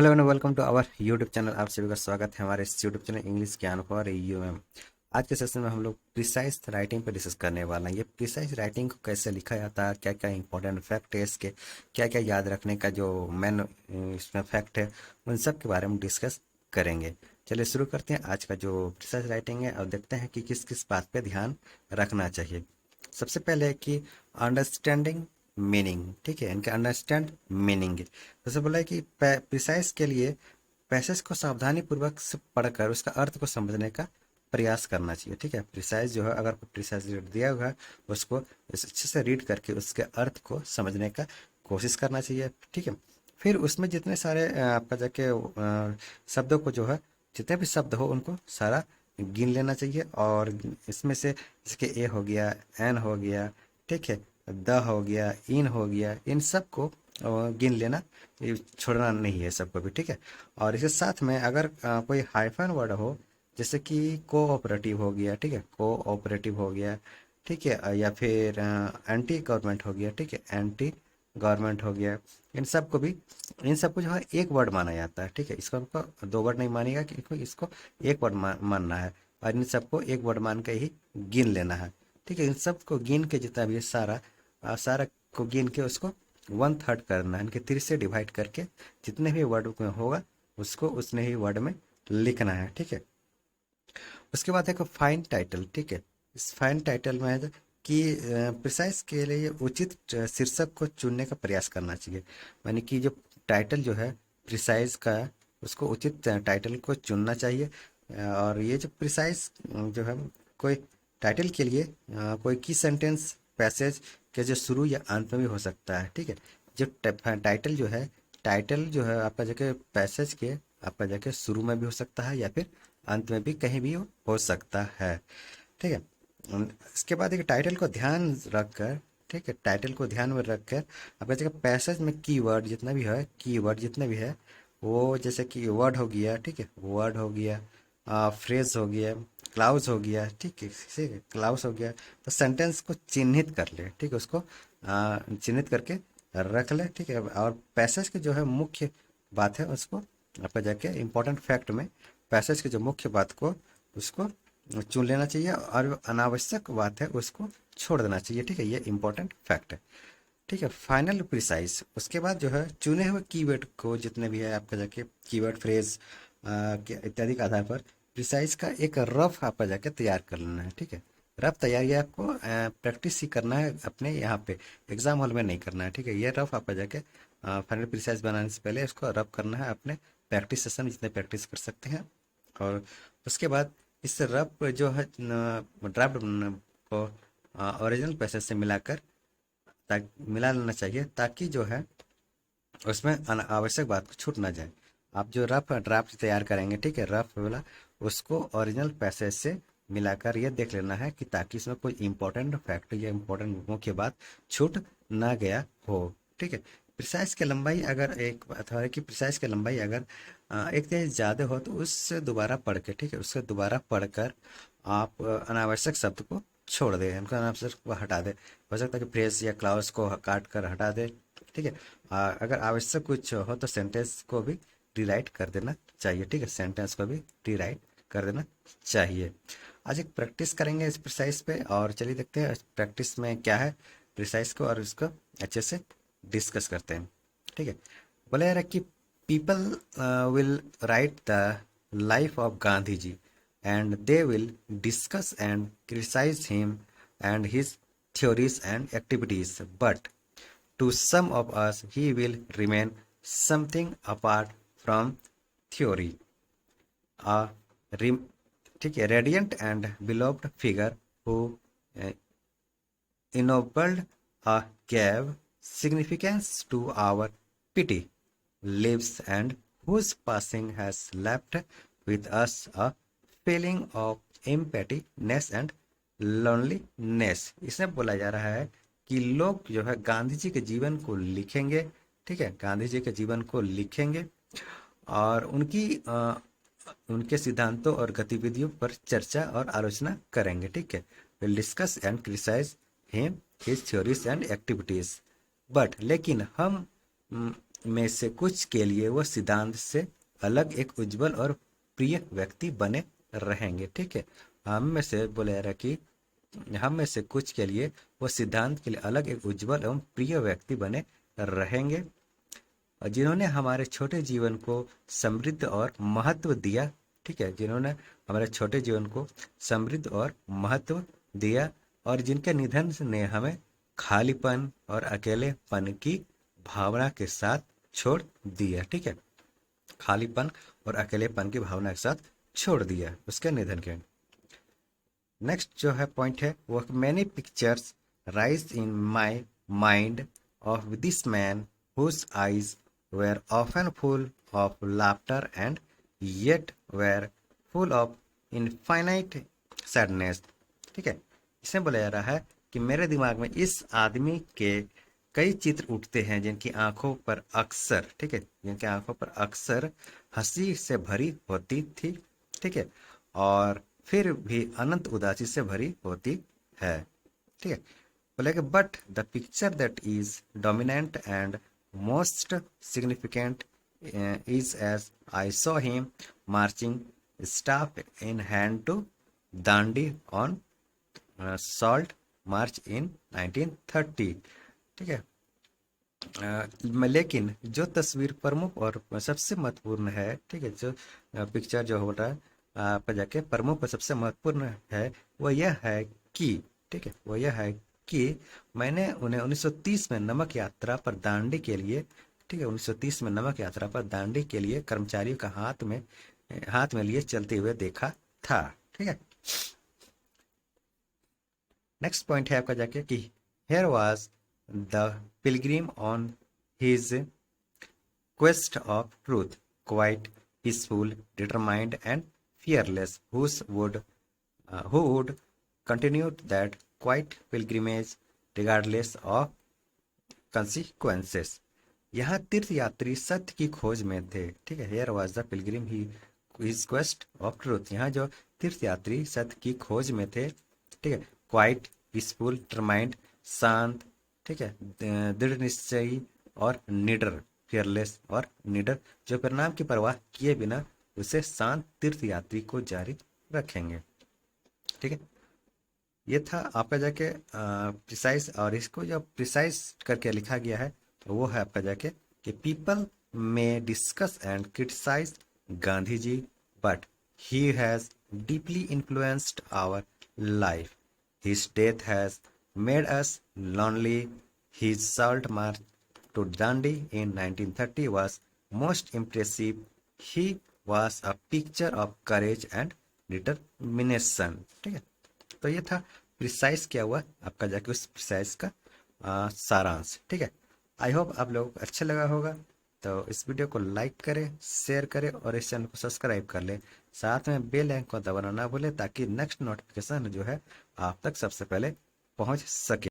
Hello and welcome to our YouTube channel. आप सभी का स्वागत है हमारे इस YouTube channel English Gyan for यूएम। आज के सेशन में हम लोग प्रिसाइज राइटिंग पर डिस्कस करने वाला हैं। ये प्रिसाइज राइटिंग को कैसे लिखा जाता है, क्या क्या इंपॉर्टेंट फैक्ट है इसके, क्या क्या याद रखने का जो मेन इसमें फैक्ट है, उन सब के बारे में डिस्कस करेंगे। चलिए शुरू करते हैं आज का जो प्रिसाइज राइटिंग है और देखते हैं कि किस किस बात पे ध्यान रखना चाहिए। सबसे पहले है कि अंडरस्टैंडिंग मीनिंग। ठीक है, इनके अंडरस्टैंड मीनिंग। जैसे बोला है कि प्रिसाइज के लिए पैसेज को सावधानी पूर्वक से पढ़कर उसका अर्थ को समझने का प्रयास करना चाहिए। ठीक है, प्रिसाइज जो है, अगर प्रिसाइज दिया हुआ है उसको अच्छे से रीड करके उसके अर्थ को समझने का कोशिश करना चाहिए। ठीक है, फिर उसमें जितने सारे आपका जाके शब्दों को जो है, जितने भी शब्द हो उनको सारा गिन लेना चाहिए। और इसमें से इसके ए हो गया, एन हो गया, ठीक है, द हो गया, इन हो गया, इन सब को गिन लेना, ये छोड़ना नहीं है सबको भी। ठीक है, और इसके साथ में अगर कोई हाइफन वर्ड हो, जैसे कि कोऑपरेटिव हो गया, ठीक है, कोऑपरेटिव हो गया, ठीक है, या फिर एंटी गवर्नमेंट हो गया, ठीक है, एंटी गवर्नमेंट हो गया, इन सब को भी, इन सबको जो है एक वर्ड माना जाता है। ठीक है, इसको हमको दो वर्ड नहीं मानेगा, क्योंकि इसको एक वर्ड मानना है और इन सबको एक वर्ड मान के ही गिन लेना है। ठीक है, इन सब को गिन के जितना भी है सारा सारा को गिन के उसको वन थर्ड करना है, इनके 3 से डिवाइड करके जितने भी वर्ड में होगा उसको उतने ही वर्ड में लिखना है। ठीक है, उसके बाद है फाइन टाइटल। ठीक है, इस फाइन टाइटल में है कि प्रिसाइज के लिए उचित शीर्षक को चुनने का प्रयास करना चाहिए। यानी कि जो टाइटल जो है प्रिसाइज का, उसको उचित टाइटल को चुनना चाहिए। और ये जो प्रिसाइज जो है, कोई टाइटल के लिए कोई की सेंटेंस पैसेज के जो शुरू या अंत में भी हो सकता है। ठीक है, जो टाइटल जो है, टाइटल जो है आपका जाके पैसेज के आपका जाके शुरू में भी हो सकता है या फिर अंत में भी कहीं भी हो सकता है। ठीक है, इसके बाद एक टाइटल को ध्यान रखकर, ठीक है, टाइटल को ध्यान में रखकर आपका जगह पैसेज में कीवर्ड जितना भी है, कीवर्ड जितने भी है वो, जैसे कि वर्ड हो गया, ठीक है, वर्ड हो गया, फ्रेज हो गया, क्लाउज हो गया, ठीक है, ठीक है, क्लाउज हो गया, तो सेंटेंस को चिन्हित कर ले। ठीक है, उसको चिन्हित करके रख ले। ठीक है, और पैसेज के जो है मुख्य बात है उसको आपका जाके इम्पोर्टेंट फैक्ट में पैसेज की जो मुख्य बात को उसको चुन लेना चाहिए और अनावश्यक बात है उसको छोड़ देना चाहिए। ठीक है, ये इंपॉर्टेंट फैक्ट है। ठीक है, फाइनल प्रिसाइज, उसके बाद जो है चुने हुए कीवर्ड को जितने भी है आपका जाके कीवर्ड फ्रेज इत्यादि के आधार पर प्रिसाइज का एक रफ आपका जाके तैयार कर लेना है। ठीक है, रफ तैयारी आपको प्रैक्टिस ही करना है, अपने यहाँ पे एग्जाम हॉल में नहीं करना है। ठीक है, ये रफ आपका जाके फाइनल प्रिसाइज बनाने से पहले इसको रफ करना है अपने प्रैक्टिस सेशन में, जितने प्रैक्टिस कर सकते हैं। और उसके बाद इस रफ जो है ड्राफ्ट को ओरिजिनल पैसेज से मिलाकर मिला लेना चाहिए, ताकि जो है उसमें अनावश्यक बात को छूट ना जाए। आप जो रफ ड्राफ्ट तैयार करेंगे, ठीक है, रफ वाला, उसको ओरिजिनल पैसेज से मिलाकर ये देख लेना है कि ताकि इसमें कोई इंपॉर्टेंट फैक्ट या इंपॉर्टेंट मुख्य बात छूट ना गया हो। ठीक है, प्रिसाइज की लंबाई अगर एक बात है कि प्रिसाइज की लंबाई अगर एक तेज ज़्यादा हो तो उससे दोबारा पढ़ के, ठीक है, उससे दोबारा पढ़कर आप अनावश्यक शब्द को छोड़ दें, उनको अनावश्यक को हटा दें। हो सकता है कि फ्रेज या क्लाउज को काट कर हटा दें। ठीक है, अगर आवश्यक कुछ हो तो सेंटेंस को भी रीराइट कर देना चाहिए। ठीक है, सेंटेंस को भी रीराइट कर देना चाहिए। आज एक प्रैक्टिस करेंगे इस प्रिसाइज पे, और चलिए देखते हैं प्रैक्टिस में क्या है प्रिसाइज को, और इसको अच्छे से डिस्कस करते हैं। ठीक है, बोला जा रहा है कि people will write the life of Gandhi ji and they will discuss and criticise him and his theories and activities, but to some of us he will remain something apart from theory, a rem- ठीक है, radiant and beloved figure who uh, ennobled gave significance to our pity lives, and whose passing has left with us a feeling of emptiness and loneliness। इसमें बोला जा रहा है कि लोग जो है गांधी जी के जीवन को लिखेंगे। ठीक है, गांधी जी के जीवन को लिखेंगे और उनके सिद्धांतों और गतिविधियों पर चर्चा और आलोचना करेंगे। ठीक है, will discuss and criticise him his theories and activities, but लेकिन हम में से कुछ के लिए वो सिद्धांत से अलग एक उज्जवल और प्रिय व्यक्ति बने रहेंगे। ठीक है, हम में से बोला जा रहा है कि हम में से कुछ के लिए वो सिद्धांत के लिए अलग एक उज्जवल एवं प्रिय व्यक्ति बने रहेंगे, और जिन्होंने हमारे छोटे जीवन को समृद्ध और महत्व दिया। ठीक है, जिन्होंने हमारे छोटे जीवन को समृद्ध और महत्व दिया, और जिनके निधन ने हमें खालीपन और अकेलेपन की भावना के साथ छोड़ दिया। ठीक है, खालीपन और अकेलेपन की भावना के साथ छोड़ दिया उसके निधन के। नेक्स्ट जो है पॉइंट है वो, many pictures rise in my mind of this man whose eyes were often full of laughter and yet were full of infinite sadness. ठीक है, इसमें बोला जा रहा है कि मेरे दिमाग में इस आदमी के कई चित्र उठते हैं जिनकी आंखों पर अक्सर, ठीक है, जिनकी आंखों पर अक्सर हंसी से भरी होती थी। ठीक है, और फिर भी अनंत उदासी से भरी होती है। ठीक है, बोले कि but the picture that is dominant and most significant is as I saw him marching staff in hand to Dandi on Salt March in 1930। ठीक है, लेकिन जो तस्वीर प्रमुख और सबसे महत्वपूर्ण है, ठीक है, जो पिक्चर जो हो रहा है पर जाके प्रमुख और सबसे महत्वपूर्ण है वो यह है कि, ठीक है, वो यह है कि मैंने उन्हें 1930 में नमक यात्रा पर दांडी के लिए, ठीक है, 1930 में नमक यात्रा पर दांडी के लिए कर्मचारियों का हाथ में लिए चलते हुए देखा था। ठीक है, नेक्स्ट पॉइंट है आपका जाके कि here was the pilgrim on his quest of truth, quite peaceful, determined and fearless, who would continue that quiet pilgrimage regardless of consequences। यहाँ तीर्थ यात्री सत्य की खोज में थे। ठीक है, here was the pilgrim he his quest of truth. यहाँ जो तीर्थ यात्री सत्य की खोज में थे, ठीक है, क्वाइट पीसफुल, डिटरमाइंड शांत, ठीक है, दृढ़ निश्चयी और निडर, फियरलेस और निडर, जो परिणाम की परवाह किए बिना उसे शांत तीर्थ यात्री को जारी रखेंगे। ठीक है, ये था आपका जाके प्रिसाइज, और इसको जो प्रिसाइज करके लिखा गया है वो है आपका जाके कि people may discuss and criticise Gandhi ji, but he has deeply influenced our life. His death has made us lonely. His salt march to Dandi in 1930 was most impressive. He was a picture of courage and determination। ठीक है, तो ये था precise क्या हुआ आपका जाके उस प्रिसाइज का सारांश। ठीक है, आई होप आप लोगों को अच्छा लगा होगा, तो इस वीडियो को लाइक करें, शेयर करें और इस चैनल को सब्सक्राइब कर लें। साथ में बेल आइकन को दबाना ना भूलें ताकि नेक्स्ट नोटिफिकेशन जो है आप तक सबसे पहले पहुंच सके।